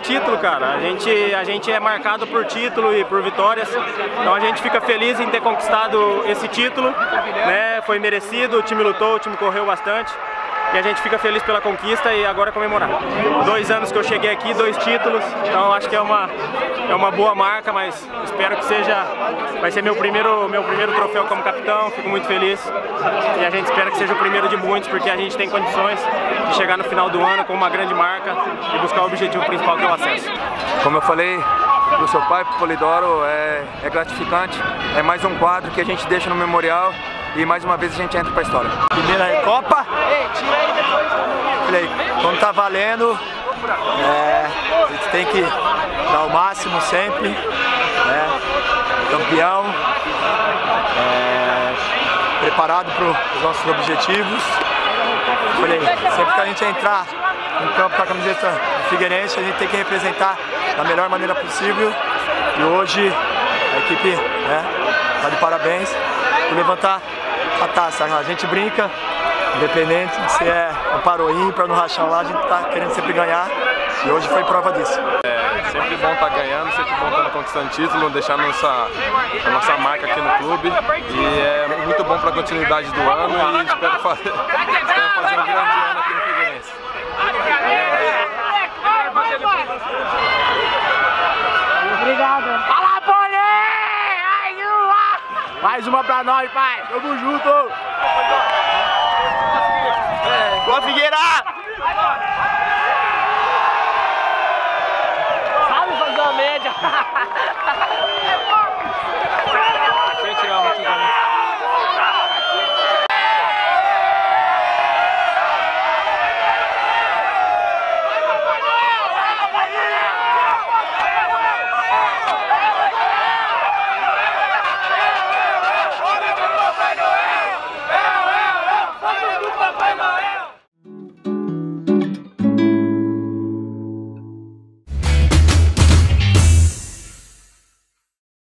título, cara. A gente é marcado por título e por vitórias, então a gente fica feliz em ter conquistado esse título, né? Foi merecido, o time lutou, o time correu bastante. E a gente fica feliz pela conquista e agora comemorar. 2 anos que eu cheguei aqui, 2 títulos, então acho que é uma boa marca, mas espero que vai ser meu primeiro troféu como capitão, fico muito feliz. E a gente espera que seja o primeiro de muitos, porque a gente tem condições de chegar no final do ano com uma grande marca e buscar o objetivo principal, que é o acesso. Como eu falei pro seu pai, pro Polidoro, é gratificante, é mais um quadro que a gente deixa no memorial. E mais uma vez a gente entra pra história. Primeira Recopa. Falei, quando tá valendo, a gente tem que dar o máximo sempre, né? Campeão, preparado para os nossos objetivos. Falei, sempre que a gente entrar no campo com a camiseta do Figueirense, a gente tem que representar da melhor maneira possível. E hoje a equipe tá de parabéns por levantar a taça. A gente brinca, independente se é um par ou ímpar, no rachão lá, a gente tá querendo sempre ganhar e hoje foi prova disso. É sempre bom estar ganhando, sempre bom estar conquistando título, deixar a nossa marca aqui no clube, e é muito bom para a continuidade do ano e espero fazer um grande ano aqui no Figueirense. Obrigado. Fala, Poli! Mais uma pra nós, pai! Tamo junto! Boa, Figueira! Sabe fazer uma média!